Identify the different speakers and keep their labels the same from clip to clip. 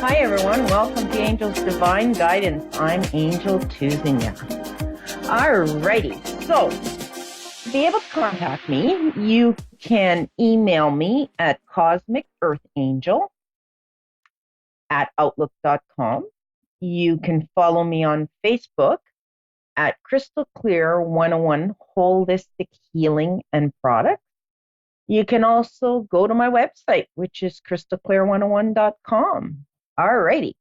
Speaker 1: Hi, everyone. Welcome to Angel's Divine Guidance. I'm Angel Tuzinya. Alrighty. So, to be able to contact me, you can email me at cosmicearthangel@outlook.com. You can follow me on Facebook at Crystal Clear 101 Holistic Healing and Products. You can also go to my website, which is crystalclear101.com. Alrighty.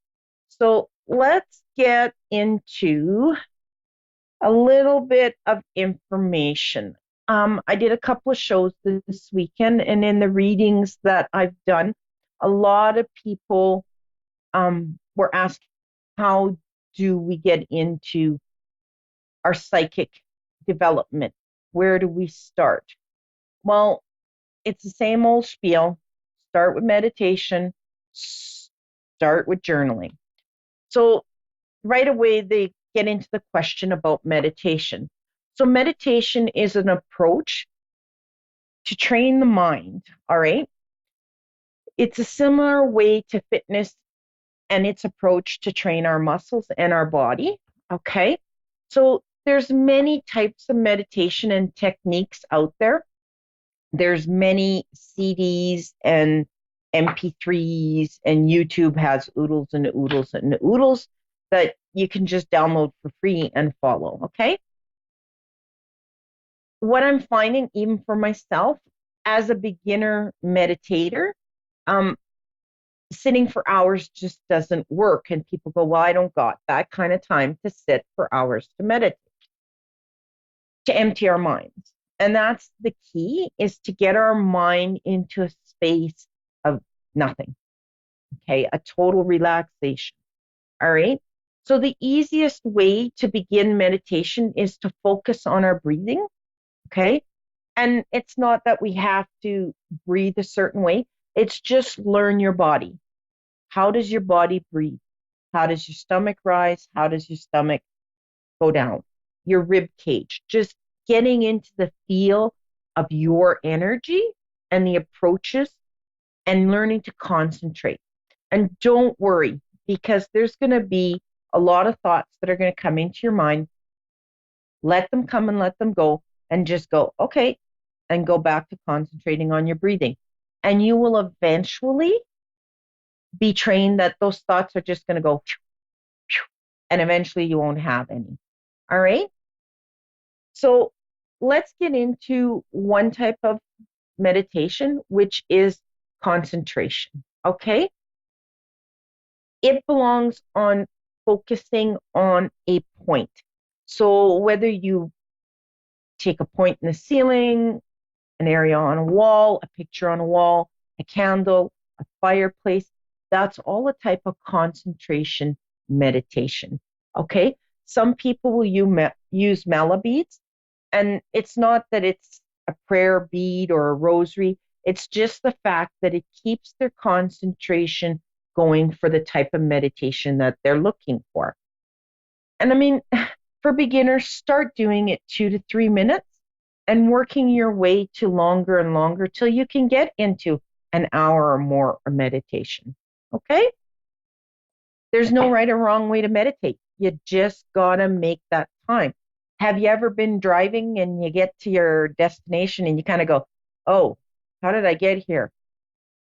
Speaker 1: So let's get into a little bit of information. I did a couple of shows this weekend, and in the readings that I've done, a lot of people were asking, how do we get into our psychic development? Where do we start? Well, it's the same old spiel. Start with meditation, start with journaling. So right away, they get into the question about meditation. So meditation is an approach to train the mind, all right? It's a similar way to fitness and its approach to train our muscles and our body, okay? So there's many types of meditation and techniques out there. There's many CDs and MP3s, and YouTube has oodles and oodles and oodles that you can just download for free and follow, okay? What I'm finding, even for myself, as a beginner meditator, sitting for hours just doesn't work. And people go, well, I don't got that kind of time to sit for hours to meditate, to empty our minds. And that's the key, is to get our mind into a space of nothing, okay? A total relaxation, all right? So the easiest way to begin meditation is to focus on our breathing, okay? And it's not that we have to breathe a certain way. It's just learn your body. How does your body breathe? How does your stomach rise? How does your stomach go down? Your rib cage. Just getting into the feel of your energy and the approaches and learning to concentrate. And don't worry, because there's going to be a lot of thoughts that are going to come into your mind. Let them come and let them go, and just go, okay, and go back to concentrating on your breathing. And you will eventually be trained that those thoughts are just going to go, and eventually you won't have any. All right? So let's get into one type of meditation, which is concentration, okay? It belongs on focusing on a point. So whether you take a point in the ceiling, an area on a wall, a picture on a wall, a candle, a fireplace, that's all a type of concentration meditation, okay? Some people will use mala beads, and it's not that it's a prayer bead or a rosary. It's just the fact that it keeps their concentration going for the type of meditation that they're looking for. And I mean, for beginners, start doing it 2 to 3 minutes and working your way to longer and longer till you can get into an hour or more of meditation. Okay? There's no right or wrong way to meditate. You just gotta make that time. Have you ever been driving and you get to your destination and you kind of go, oh, how did I get here?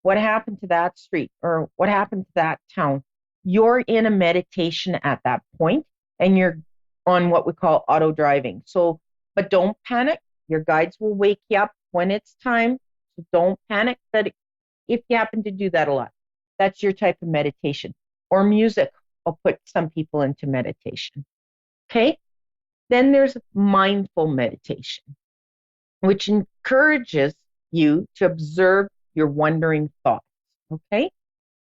Speaker 1: What happened to that street? Or what happened to that town? You're in a meditation at that point, and you're on what we call auto driving. So, but don't panic. Your guides will wake you up when it's time. So don't panic that if you happen to do that a lot, that's your type of meditation. Or music will put some people into meditation. Okay? Then there's mindful meditation, which encourages you to observe your wandering thoughts. Okay?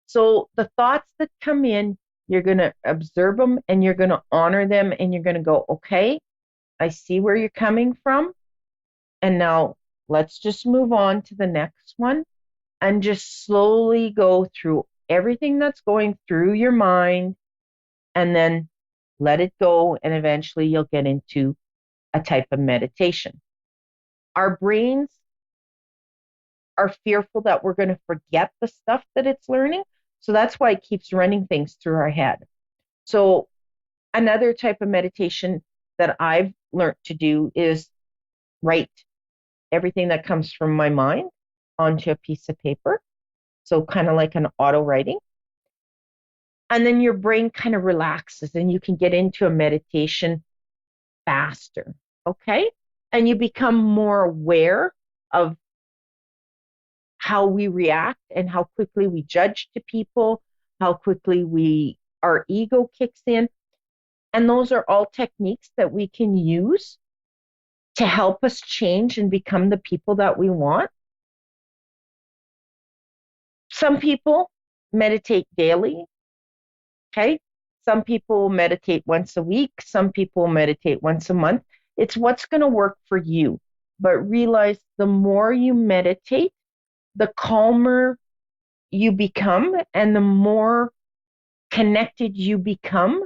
Speaker 1: So the thoughts that come in, you're going to observe them and you're going to honor them, and you're going to go, okay, I see where you're coming from. And now let's just move on to the next one and just slowly go through everything that's going through your mind, and then let it go. And eventually you'll get into a type of meditation. Our brains are fearful that we're going to forget the stuff that it's learning. So that's why it keeps running things through our head. So another type of meditation that I've learned to do is write everything that comes from my mind onto a piece of paper. So kind of like an auto writing. And then your brain kind of relaxes and you can get into a meditation faster. Okay. And you become more aware of how we react and how quickly we judge to people, how quickly our ego kicks in. And those are all techniques that we can use to help us change and become the people that we want. Some people meditate daily. Okay. Some people meditate once a week. Some people meditate once a month. It's what's going to work for you. But realize the more you meditate, the calmer you become and the more connected you become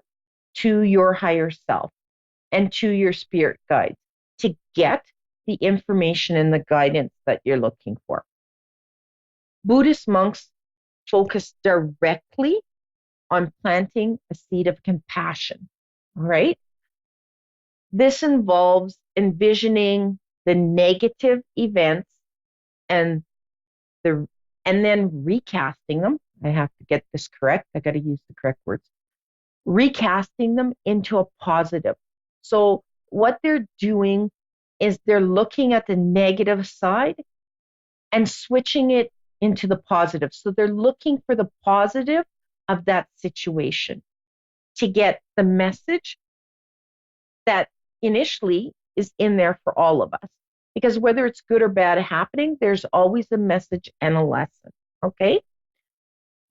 Speaker 1: to your higher self and to your spirit guides to get the information and the guidance that you're looking for. Buddhist monks focus directly on planting a seed of compassion, all right? This involves envisioning the negative events and then recasting them. I have to get this correct. I got to use the correct words. Recasting them into a positive. So what they're doing is they're looking at the negative side and switching it into the positive. So they're looking for the positive of that situation to get the message that initially is in there for all of us. Because whether it's good or bad happening, there's always a message and a lesson, okay?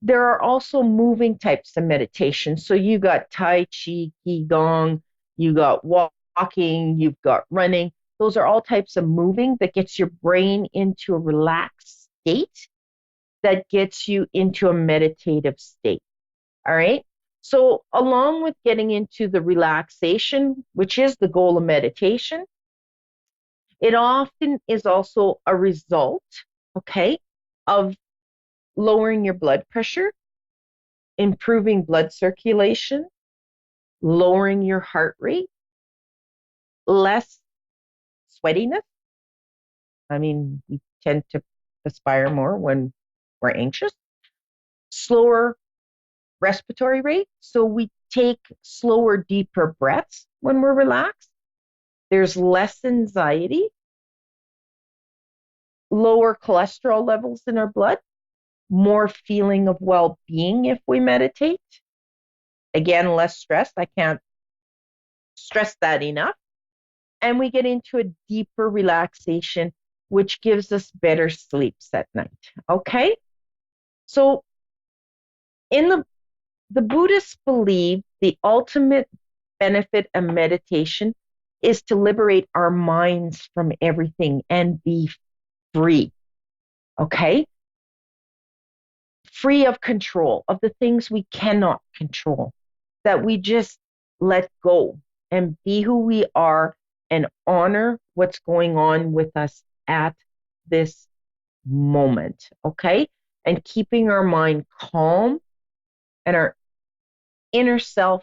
Speaker 1: There are also moving types of meditation. So you got Tai Chi, Qigong, you got walking, you've got running. Those are all types of moving that gets your brain into a relaxed state, that gets you into a meditative state, all right? So along with getting into the relaxation, which is the goal of meditation, it often is also a result, okay, of lowering your blood pressure, improving blood circulation, lowering your heart rate, less sweatiness. I mean, we tend to perspire more when we're anxious, slower respiratory rate. So we take slower, deeper breaths when we're relaxed. There's less anxiety, lower cholesterol levels in our blood, more feeling of well-being if we meditate. Again, less stress. I can't stress that enough. And we get into a deeper relaxation, which gives us better sleeps at night. Okay? So in the Buddhists believe the ultimate benefit of meditation is to liberate our minds from everything and be free, okay? Free of control, of the things we cannot control, that we just let go and be who we are and honor what's going on with us at this moment, okay? And keeping our mind calm and our inner self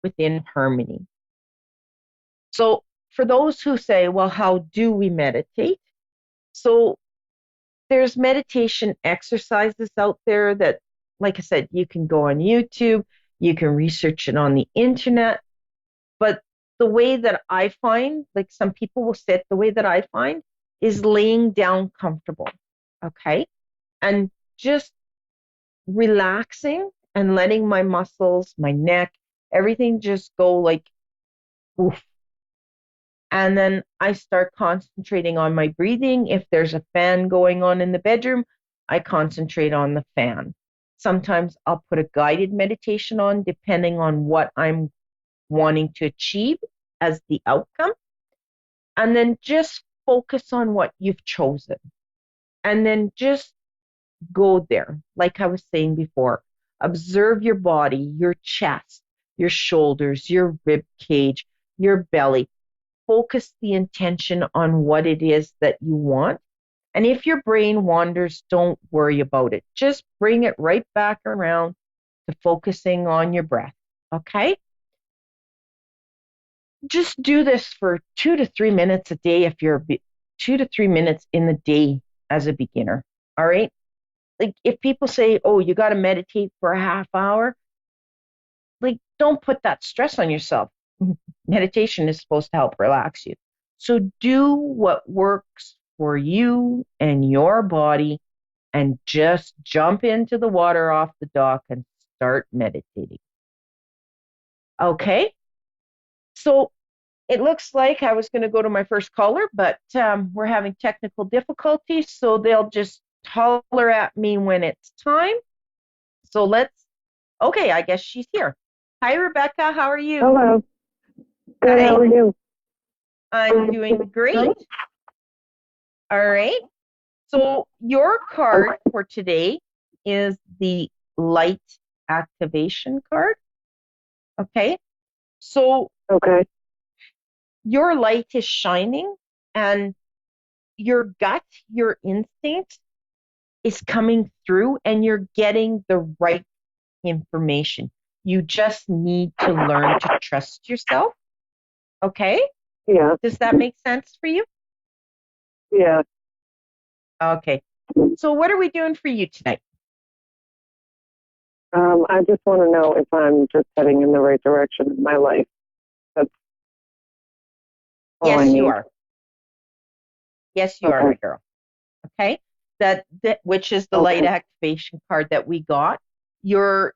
Speaker 1: within harmony. So for those who say, well, how do we meditate? So there's meditation exercises out there that, like I said, you can go on YouTube, you can research it on the internet. But the way that I find, like some people will sit, the way that I find is laying down comfortable, okay? And just relaxing and letting my muscles, my neck, everything just go like, oof. And then I start concentrating on my breathing. If there's a fan going on in the bedroom, I concentrate on the fan. Sometimes I'll put a guided meditation on, depending on what I'm wanting to achieve as the outcome. And then just focus on what you've chosen. And then just go there. Like I was saying before, observe your body, your chest, your shoulders, your rib cage, your belly. Focus the intention on what it is that you want And if your brain wanders, don't worry about it. Just bring it right back around to focusing on your breath. Okay? Just do this for 2 to 3 minutes a day if you're 2 to 3 minutes in the day as a beginner. All right? Like if people say, oh, you got to meditate for a half hour, like don't put that stress on yourself. Meditation is supposed to help relax you. So do what works for you and your body and just jump into the water off the dock and start meditating. Okay? So it looks like I was going to go to my first caller, but we're having technical difficulties, so they'll just holler at me when it's time. So okay, I guess she's here. Hi, Rebecca. How are you?
Speaker 2: Hello. Good.
Speaker 1: Hi.
Speaker 2: How are you?
Speaker 1: I'm doing great. All right. So your card for today is the light activation card. Okay. So
Speaker 2: Okay.
Speaker 1: your light is shining and your gut, your instinct is coming through and you're getting the right information. You just need to learn to trust yourself. Okay?
Speaker 2: Yeah.
Speaker 1: Does that make sense for you?
Speaker 2: Yeah.
Speaker 1: Okay. So what are we doing for you tonight?
Speaker 2: I just want to know if I'm just heading in the right direction in my life. That's all I
Speaker 1: Yes,
Speaker 2: need.
Speaker 1: you are. Yes, you are,
Speaker 2: Okay.
Speaker 1: my girl. Okay? That which is the light activation card that we got. You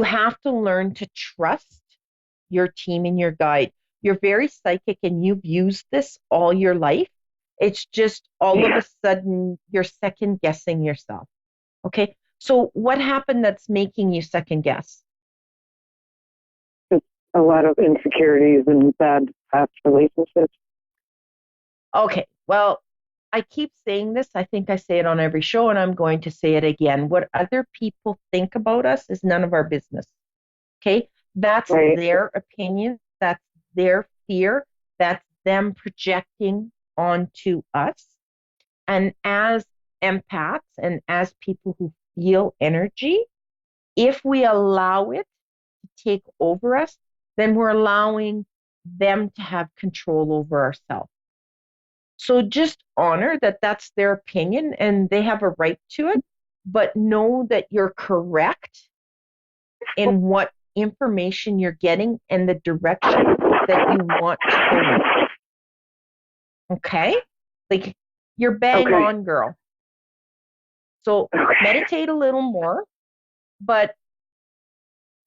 Speaker 1: have to learn to trust your team and your guide. You're very psychic and you've used this all your life. It's just all of a sudden you're second guessing yourself. Okay. So what happened that's making you second guess?
Speaker 2: Just a lot of insecurities and bad past relationships.
Speaker 1: Okay. Well, I keep saying this. I think I say it on every show and I'm going to say it again. What other people think about us is none of our business. Okay. That's
Speaker 2: Right.
Speaker 1: their opinion. That's their fear. That's them projecting onto us. And as empaths and as people who feel energy, if we allow it to take over us, then we're allowing them to have control over ourselves. So just honor that that's their opinion and they have a right to it, but know that you're correct in what information you're getting and the direction that you want to go in. Okay? Like you're bang on, girl. So meditate a little more, but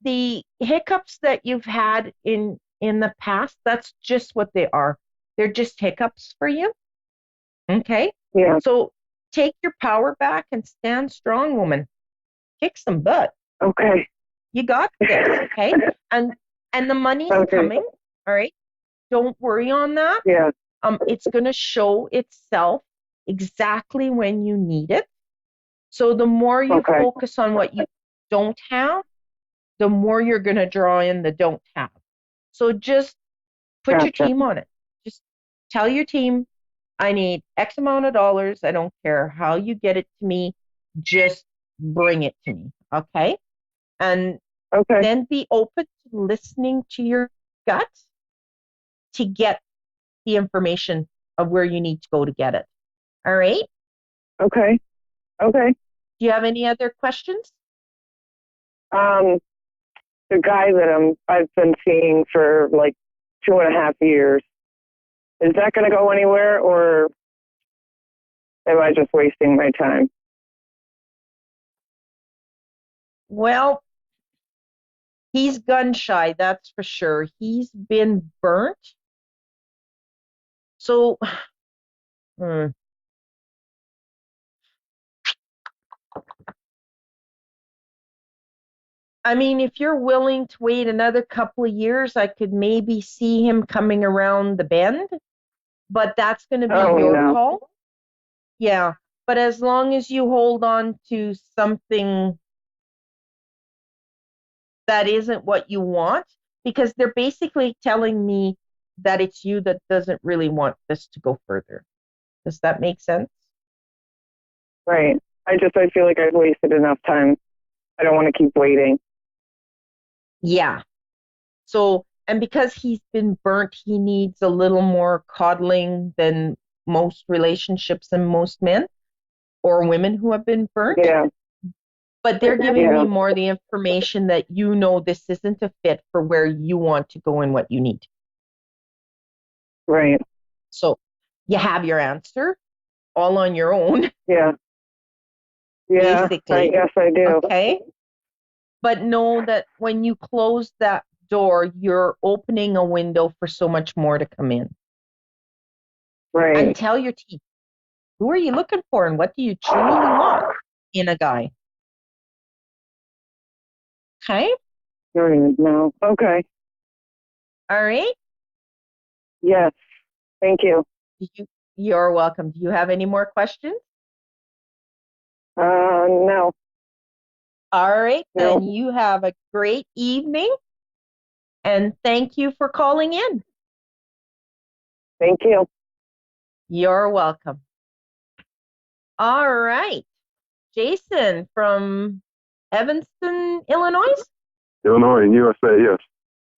Speaker 1: the hiccups that you've had in the past, that's just what they are. They're just hiccups for you. Okay?
Speaker 2: Yeah.
Speaker 1: So take your power back and stand strong, woman. Kick some butt.
Speaker 2: Okay.
Speaker 1: You got this, okay? And the money's coming, all right? Don't worry on that.
Speaker 2: Yeah.
Speaker 1: It's going to show itself exactly when you need it. So the more you focus on what you don't have, the more you're going to draw in the don't have. So just put your team on it. Just tell your team, I need X amount of dollars. I don't care how you get it to me. Just bring it to me, okay? And then be open to listening to your gut to get the information of where you need to go to get it. All right?
Speaker 2: Okay. Okay.
Speaker 1: Do you have any other questions?
Speaker 2: The guy that I've been seeing for like 2.5 years, is that going to go anywhere or am I just wasting my time?
Speaker 1: Well, he's gun shy, that's for sure. He's been burnt. So, I mean, if you're willing to wait another couple of years, I could maybe see him coming around the bend, but that's going to be your call. Yeah, but as long as you hold on to something that isn't what you want, because they're basically telling me that it's you that doesn't really want this to go further. Does that make sense?
Speaker 2: Right. I feel like I've wasted enough time. I don't want to keep waiting.
Speaker 1: Yeah. So, and because he's been burnt, he needs a little more coddling than most relationships and most men or women who have been burnt.
Speaker 2: Yeah.
Speaker 1: But they're giving me
Speaker 2: Yeah.
Speaker 1: more the information that this isn't a fit for where you want to go and what you need.
Speaker 2: Right.
Speaker 1: So you have your answer all on your own,
Speaker 2: Yeah. Yeah.
Speaker 1: basically.
Speaker 2: Yes, I do.
Speaker 1: Okay. But know that when you close that door, you're opening a window for so much more to come in.
Speaker 2: Right.
Speaker 1: And tell your team, who are you looking for and what do you truly want in a guy? Okay.
Speaker 2: You don't even know. Okay.
Speaker 1: All right.
Speaker 2: Yes. Thank you.
Speaker 1: You're welcome. Do you have any more questions?
Speaker 2: No.
Speaker 1: All right.
Speaker 2: No.
Speaker 1: Then you have a great evening. And thank you for calling in.
Speaker 2: Thank you.
Speaker 1: You're welcome. All right. Jason from Evanston, Illinois?
Speaker 3: Illinois and USA, yes.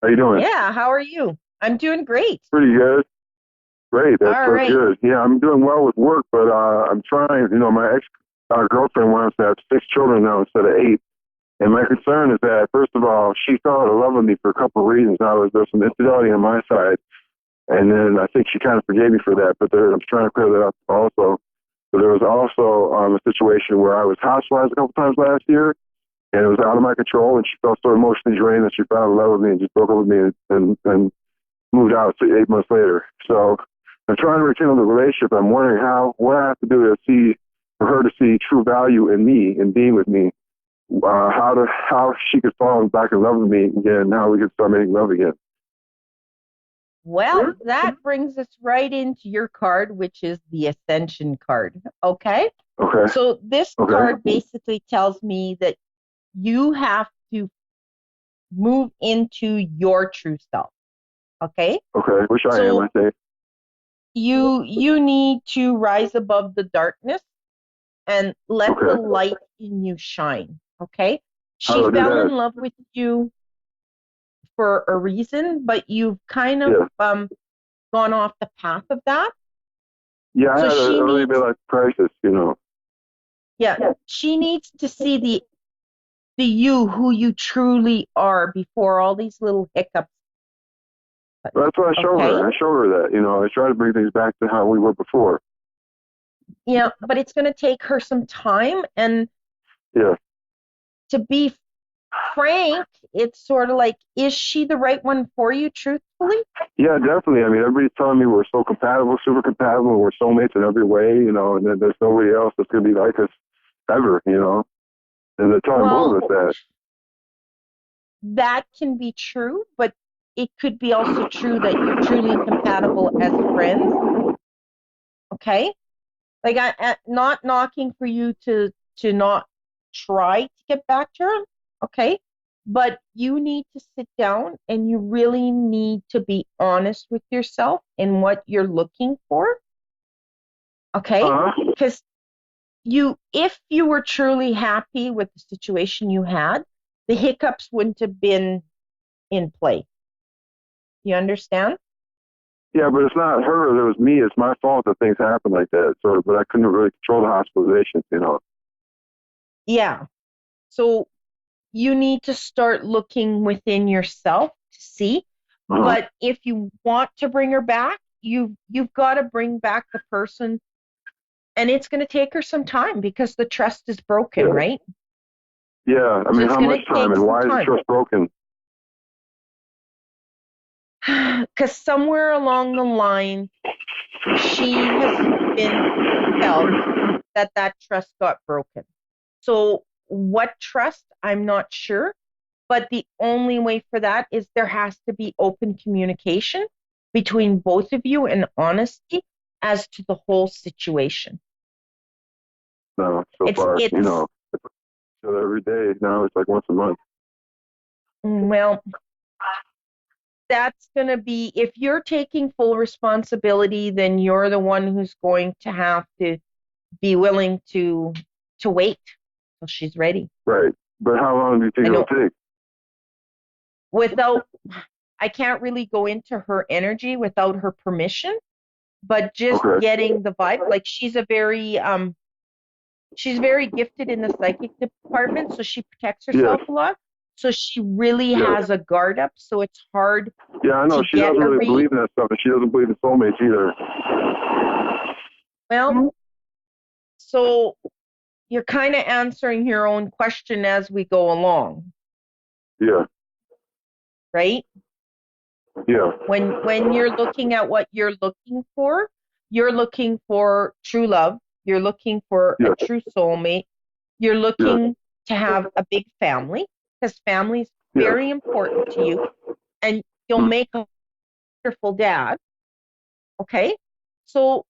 Speaker 3: How you doing?
Speaker 1: Yeah, how are you? I'm doing great.
Speaker 3: Pretty good. Great, that's
Speaker 1: All
Speaker 3: so
Speaker 1: right.
Speaker 3: good. Yeah, I'm doing well with work, but I'm trying, my ex-girlfriend wants to have 6 children now instead of 8. And my concern is that, first of all, she fell out of love with me for a couple of reasons. There's some infidelity on my side, and then I think she kind of forgave me for that, but I'm trying to clear that up also. But there was also a situation where I was hospitalized a couple times last year, and it was out of my control, and she felt so emotionally drained that she fell out of love with me and just broke up with me and moved out 8 months later. So I'm trying to rekindle the relationship. I'm wondering what I have to do for her to see true value in me and being with me. How she could fall back in love with me again. How we could start making love again.
Speaker 1: Well, that brings us right into your card, which is the Ascension card. Okay.
Speaker 3: Okay.
Speaker 1: So this card basically tells me that you have to move into your true self. Okay.
Speaker 3: Okay. Which I am, I think.
Speaker 1: You need to rise above the darkness and let the light in you shine. Okay. She fell in love with you for a reason, but you've kind of gone off the path of that.
Speaker 3: Yeah, I had a really big life crisis,
Speaker 1: Yeah, she needs to see the you, who you truly are, before all these little hiccups.
Speaker 3: Well, that's what I show her. I show her that, I try to bring things back to how we were before.
Speaker 1: Yeah, but it's going to take her some time, and to be frank, it's sort of like, is she the right one for you, truthfully?
Speaker 3: Yeah, definitely. I mean, everybody's telling me we're so compatible, super compatible, we're soulmates in every way, and then there's nobody else that's going to be like us ever, and they're telling both of us that.
Speaker 1: That can be true, but it could be also true that you're truly compatible as friends. Okay? Like, I'm not knocking for you to not try to get back to her, okay? But you need to sit down and you really need to be honest with yourself and what you're looking for, okay? Because if you were truly happy with the situation you had, the hiccups wouldn't have been in play. You understand?
Speaker 3: Yeah, but it's not her. It was me. It's my fault that things happen like that. So, but I couldn't really control the hospitalizations,
Speaker 1: Yeah. So you need to start looking within yourself to see. But if you want to bring her back, you've got to bring back the person, and it's going to take her some time because the trust is broken, right?
Speaker 3: Yeah. I mean, how much time and why is the trust broken?
Speaker 1: Because somewhere along the line, she has been felt that trust got broken. So what trust? I'm not sure. But the only way for that is there has to be open communication between both of you and honesty as to the whole situation.
Speaker 3: No, far, every day. Now it's like once a month.
Speaker 1: Well, that's going to be, if you're taking full responsibility, then you're the one who's going to have to be willing to wait till she's ready.
Speaker 3: Right. But how long do you think it'll take?
Speaker 1: Without, I can't really go into her energy without her permission, but just getting the vibe. Like she's very gifted in the psychic department, so she protects herself a lot. So she really has a guard up, so it's hard.
Speaker 3: Yeah, I know. She doesn't really believe in that stuff, and she doesn't believe in soulmates either.
Speaker 1: Well, so you're kind of answering your own question as we go along.
Speaker 3: Yeah.
Speaker 1: Right?
Speaker 3: Yeah.
Speaker 1: When you're looking at what you're looking for true love. You're looking for a true soulmate. You're looking to have a big family, because family is very important to you, and you'll make a wonderful dad. Okay? So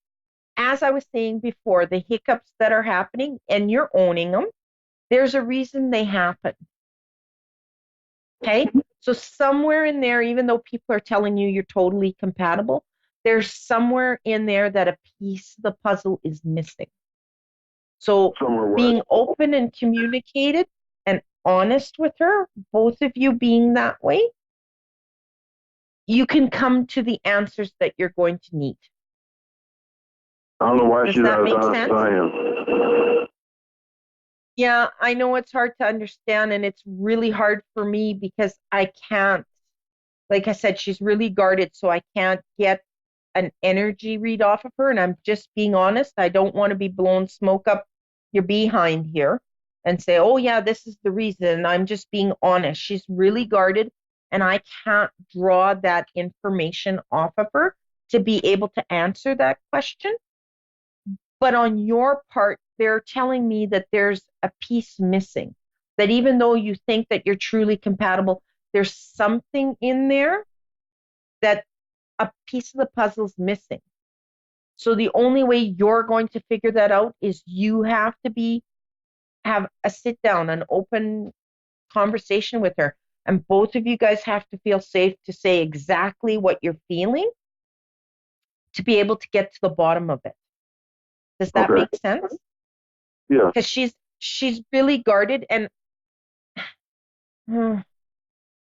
Speaker 1: as I was saying before, the hiccups that are happening and you're owning them, there's a reason they happen. Okay? So somewhere in there, even though people are telling you you're totally compatible, there's somewhere in there that a piece of the puzzle is missing. So being open and communicated and honest with her, both of you being that way, you can come to the answers that you're going to need.
Speaker 3: I don't know why she's not as honest as I am.
Speaker 1: Yeah, I know it's hard to understand, and it's really hard for me because I can't, like I said, she's really guarded, so I can't get an energy read off of her, and I'm just being honest. I don't want to be blowing smoke up your behind here and say, oh yeah, this is the reason. And I'm just being honest. She's really guarded, and I can't draw that information off of her to be able to answer that question. But on your part, they're telling me that there's a piece missing, that even though you think that you're truly compatible, there's something in there that a piece of the puzzle's missing. So the only way you're going to figure that out is you have to have a sit down, an open conversation with her. And both of you guys have to feel safe to say exactly what you're feeling to be able to get to the bottom of it. Does that make sense?
Speaker 3: Yeah.
Speaker 1: Because she's really guarded, and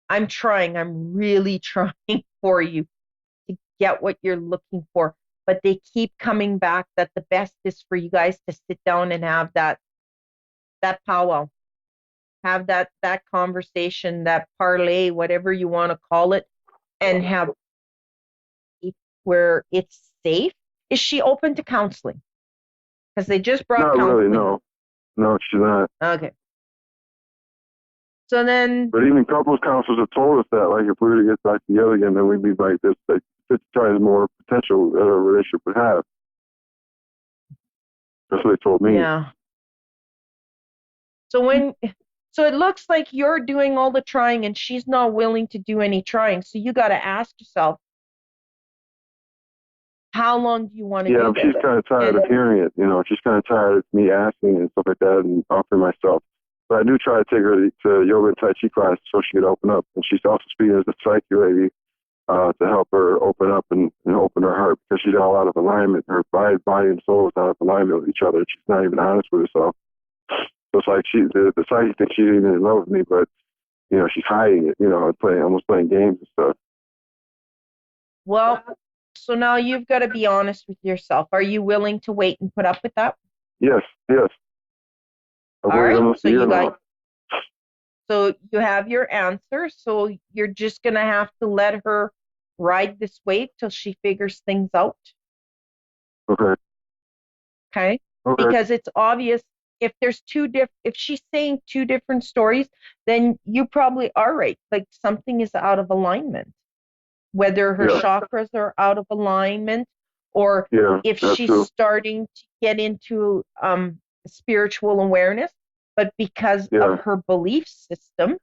Speaker 1: I'm really trying for you to get what you're looking for. But they keep coming back that the best is for you guys to sit down and have that powwow, have that conversation, that parlay, whatever you want to call it, and have where it's safe. Is she open to counseling? Because they just brought
Speaker 3: not
Speaker 1: counseling.
Speaker 3: Really, no, she's not.
Speaker 1: Okay. So then,
Speaker 3: but even couples counselors have told us that, like, if we were to get back together again, then we'd be like this, like 50 times more potential that a relationship would have. That's what they told me.
Speaker 1: Yeah. So it looks like you're doing all the trying and she's not willing to do any trying. So you got to ask yourself, how long do you want to do this?
Speaker 3: Yeah, she's kind of tired of hearing it. She's kind of tired of me asking and stuff like that and offering myself. But I do try to take her to yoga and Tai Chi class so she could open up. And she's also speaking as a psyche lady to help her open up and open her heart, because she's all out of alignment. Her body and soul is out of alignment with each other. She's not even honest with herself. So it's like the psyche thinks she's even in love with me, but she's hiding it. And almost playing games and stuff.
Speaker 1: Well, so now you've got to be honest with yourself. Are you willing to wait and put up with that?
Speaker 3: Yes.
Speaker 1: All right. So you have your answer. So you're just going to have to let her ride this wave till she figures things out. Okay. Because it's obvious if she's saying two different stories, then you probably are right. Like something is out of alignment, whether her chakras are out of alignment, or if she's starting to get into spiritual awareness, but because of her belief system,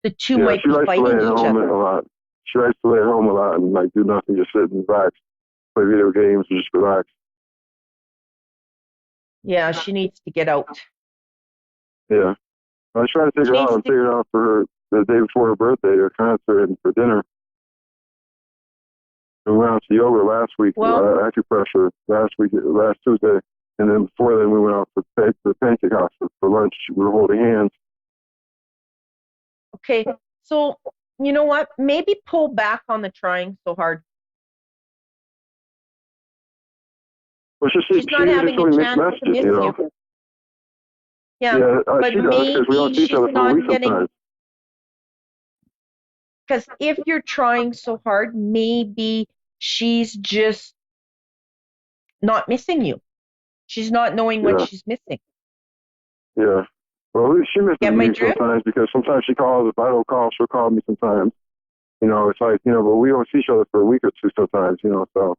Speaker 1: the two might be fighting each other.
Speaker 3: A lot. She likes to lay at home a lot and like do nothing, just sit and relax, play video games and just relax.
Speaker 1: Yeah, she needs to get out.
Speaker 3: Yeah. I tried to take her out and take her out for her the day before her birthday, her concert, and for dinner. We went out to yoga last week, acupressure last Tuesday, And then before then, we went out to the Pancake House for lunch. We were holding hands.
Speaker 1: Okay, so you know what? Maybe pull back on the trying so hard.
Speaker 3: Well,
Speaker 1: She's not having a chance to miss you. Yeah, but
Speaker 3: she does, because we don't see each other for a week sometimes.
Speaker 1: Because if you're trying so hard, maybe she's just not missing you. She's not knowing what she's missing.
Speaker 3: Yeah. Well, she misses me sometimes, because sometimes she calls. If I don't call, she'll call me sometimes. You know, it's like, you know, but we don't see each other for a week or two sometimes, you know, so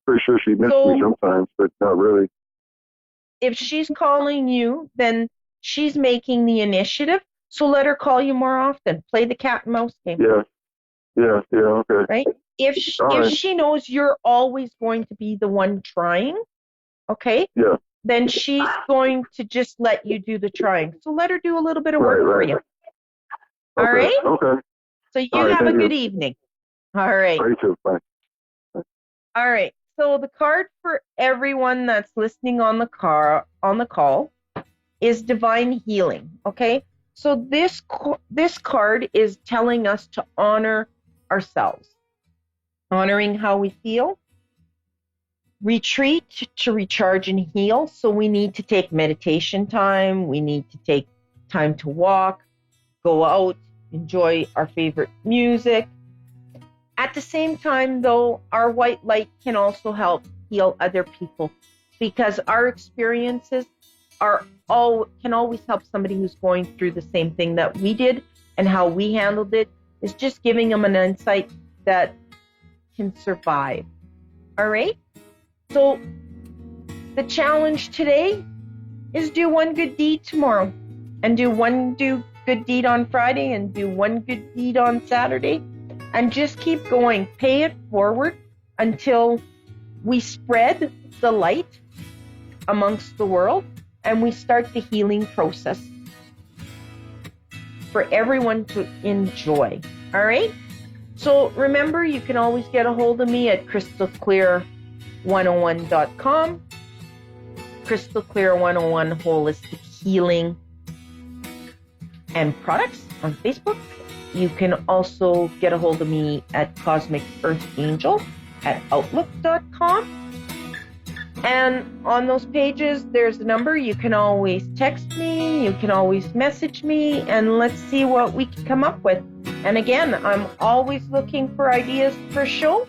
Speaker 3: pretty sure she misses me sometimes, but not really.
Speaker 1: If she's calling you, then she's making the initiative. So let her call you more often. Play the cat and mouse game.
Speaker 3: Yeah, okay.
Speaker 1: Right? If she knows you're always going to be the one trying, okay?
Speaker 3: Yeah.
Speaker 1: Then she's going to just let you do the trying. So let her do a little bit of work for you. All right?
Speaker 3: Okay.
Speaker 1: So you have a good evening. All right.
Speaker 3: You too. Bye.
Speaker 1: All right. So the card for everyone that's listening on the call is divine healing. Okay. So this card is telling us to honor ourselves, honoring how we feel, retreat to recharge and heal. So we need to take meditation time. We need to take time to walk, go out, enjoy our favorite music. At the same time, though, our white light can also help heal other people, because our experiences can always help somebody who's going through the same thing that we did, and how we handled it is just giving them an insight that can survive. All right? So the challenge today is do one good deed tomorrow, and do one good deed on Friday, and do one good deed on Saturday, and just keep going. Pay it forward until we spread the light amongst the world and we start the healing process for everyone to enjoy. All right? So remember, you can always get a hold of me at crystalclear101.com, Crystal Clear 101 Holistic Healing and Products on Facebook. You can also get a hold of me at Cosmic Earth Angel at Outlook.com. And on those pages, there's a number. You can always text me. You can always message me. And let's see what we can come up with. And again, I'm always looking for ideas for show.